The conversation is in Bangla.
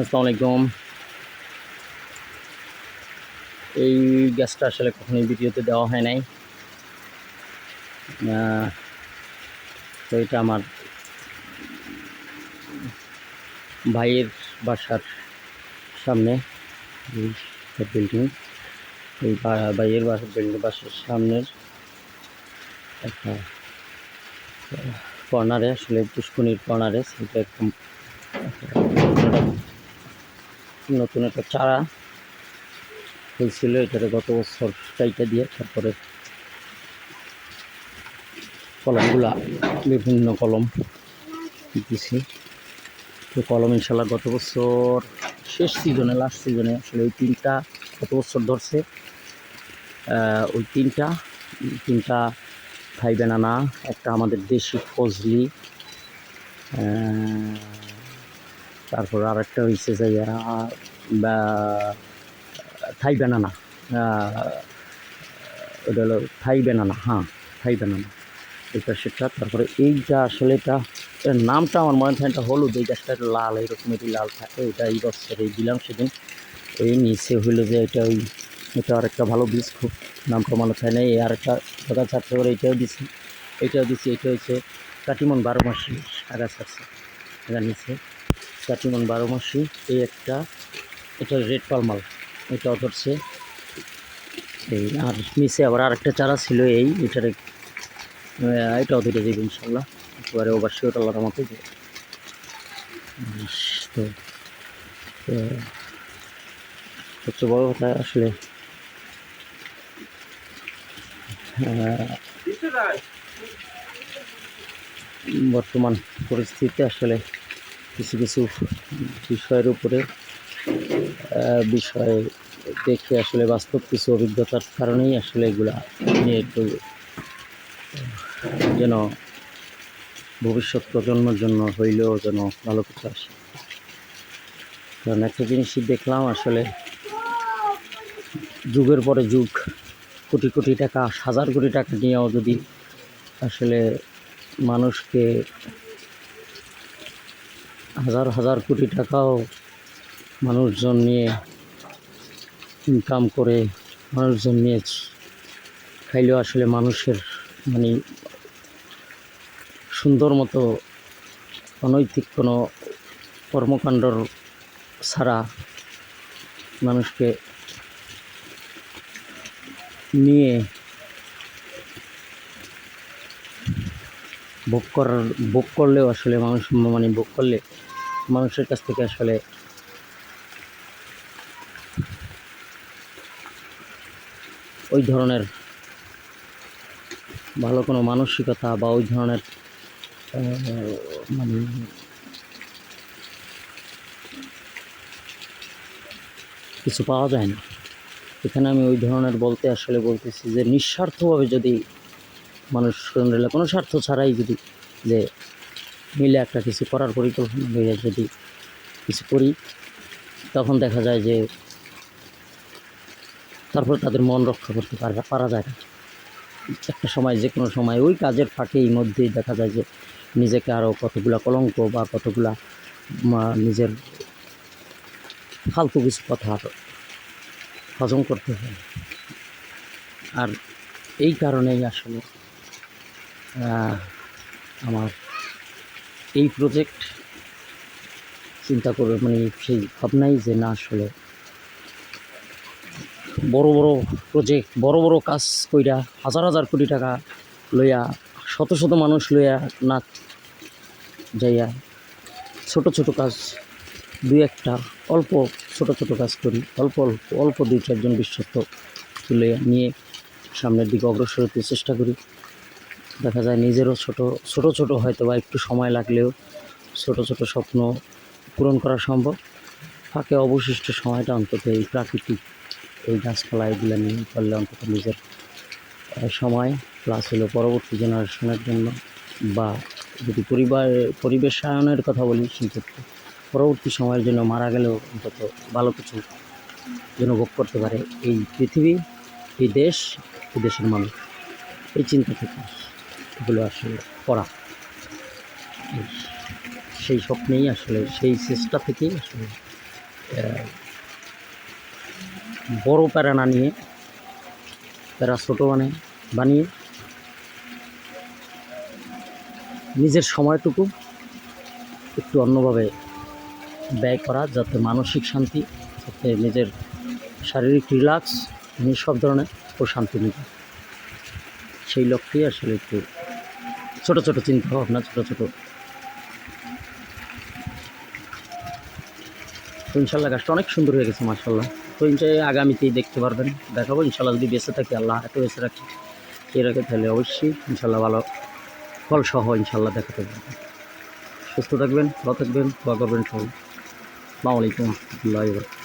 আসসালামু আলাইকুম। এই গ্যাসটা আসলে কখনোই ভিডিওতে দেওয়া হয় নাই। তো এটা আমার ভাইয়ের বাসার সামনে বিল্ডিং। এই ভাইয়ের বাসার সামনের একটা কর্নারে, আসলে পুষ্কনির কর্নারে সেটা একদম নতুন একটা চারা হয়েছিল। এটাতে গত বছর চাইটা দিয়ে তারপরে কলমগুলা বিভিন্ন কলম দিছি। তো কলম ইনশাল্লাহ গত বছর শেষ সিজনে, লাস্ট সিজনে আসলে ওই তিনটা গত বছর ধরছে। ওই তিনটা থাই বেনানা, একটা আমাদের দেশি ফজলি, তারপর আর একটা হয়েছে যে থাই বেনানা, ওটা হলো থাই বেনানা, হ্যাঁ থাই বেনানা এটা সেটা। তারপরে এইটা আসলে এটার নামটা আমার মনে হয়, এটা হলুদ, এই গাছটা লাল, এইরকমেরই লাল থাকে। এটা এই বছর এই দিলাম সেদিন। এই নিচে হইলো যে এটা আর একটা ভালো বীজ, খুব নামটা মনে হয় না। এই আর একটা গাছ আছে, করে এটাও দিছি। এটা হচ্ছে কাটিমন 12 মাসি গাছ আছে। এটা নিচে কাটিমন 12 মাসি। এই একটা, এটা রেড পালমাল, এটাও ধরছে। এই আর নিচে আবার আরেকটা চারা ছিল, এটাও ধরে যাবে ইনশাল্লাহ। একেবারে অবশ্যই ওটা আল্লাহর মতো। তো সবচেয়ে বড় কথা আসলে বর্তমান পরিস্থিতিতে আসলে কিছু বিষয়ের উপরে বিষয় দেখে আসলে বাস্তব কিছু অভিজ্ঞতার কারণেই আসলে এগুলা নিয়ে একটু যেন ভবিষ্যৎ প্রজন্মের জন্য হইলেও যেন ভালো কিছু আসে। কারণ একটা জিনিসই দেখলাম, আসলে যুগের পরে যুগ, কোটি কোটি টাকা, হাজার কোটি টাকা নিয়েও যদি আসলে মানুষকে হাজার কোটি টাকাও মানুষজন নিয়ে ইনকাম করে, মানুষজন নিয়ে খাইলেও আসলে মানুষের মানে সুন্দর মতো অনৈতিক কোনো কর্মকাণ্ডর ছাড়া মানুষকে নিয়ে ভোগ করলেও আসলে মানুষ ভোগ করলে মানুষের কাছ থেকে আসলে ওই ধরনের ভালো কোনো মানসিকতা বা ওই ধরনের মানে কিছু পাওয়া যায় না। এখানে আমি ওই ধরনের বলতে আসলে বলতেছি যে নিঃস্বার্থভাবে যদি মানুষ কোনো স্বার্থ ছাড়াই যদি যে মিলে একটা কিছু করার পরিকল্পনা হয়ে যদি কিছু করি, তখন দেখা যায় যে তারপর তাদের মন রক্ষা করতে পারা যায় না। একটা সময়, যে কোনো সময় ওই কাজের ফাঁকেই মধ্যেই দেখা যায় যে নিজেকে আরও কতগুলা কলঙ্ক বা কতগুলা নিজের ফালতু কিছু কথা হজম করতে হয়। আর এই কারণেই আসলে আমার এই প্রজেক্ট চিন্তা করে সেই ভাবনাই যে না, আসলে বড় বড় প্রজেক্ট, বড় কাজ কইরা হাজার কোটি টাকা লইয়া, শত মানুষ লইয়া না যাইয়া ছোট কাজ দুই একটা অল্প ছোট কাজ করি, অল্প 2-4 জন বিশ্বস্ত তুলে নিয়ে সামনের দিকে অগ্রসর হতে চেষ্টা করি। দেখা যায় নিজেরও ছোট হয়তো বা একটু সময় লাগলেও ছোট স্বপ্ন পূরণ করা সম্ভব। ফাঁকে অবশিষ্ট সময়টা অন্তত এই প্রাকৃতিক, এই গাছপালা এগুলো নিয়ে করলে অন্তত নিজের সময় প্লাস হলো পরবর্তী জেনারেশনের জন্য, বা যদি পরিবেশায়নের কথা বলি সেক্ষেত্রে পরবর্তী সময়ের জন্য মারা গেলেও অন্তত ভালো কিছু যেন ভোগ করতে পারে এই পৃথিবী, এই দেশ, এই দেশের মানুষ। এই চিন্তা থেকে এগুলো আসলে করা, সেই স্বপ্নেই আসলে, সেই চেষ্টা থেকেই আসলে বড় প্যারা না নিয়ে প্যারা ছোটো বানিয়ে নিজের সময়টুকু একটু অন্যভাবে ব্যয় করা, যাতে মানসিক শান্তি, যাতে নিজের শারীরিক রিল্যাক্স, সব ধরনের প্রশান্তি নিতে, সেই লক্ষ্যেই আসলে একটু ছোটো ছোটো চিন্তা ভাবনা, ছোটো ছোটো। তো ইনশাল্লাহ গাছটা অনেক সুন্দর হয়ে গেছে মাশাল্লাহ। তো আগামীতেই দেখতে পারবেন, দেখাবো ইনশাল্লাহ। যদি বেঁচে থাকি, আল্লাহ এত বেঁচে রাখি কে রাখে, তাহলে অবশ্যই ইনশাল্লাহ ভালো ফল সহ ইনশাল্লাহ দেখাতে পারবেন। সুস্থ থাকবেন, ভালো থাকবেন, দোয়া করবেন সবাই। আসসালামু আলাইকুম ওয়া রাহমাতুল্লাহি ওয়া বারাকাতুহু।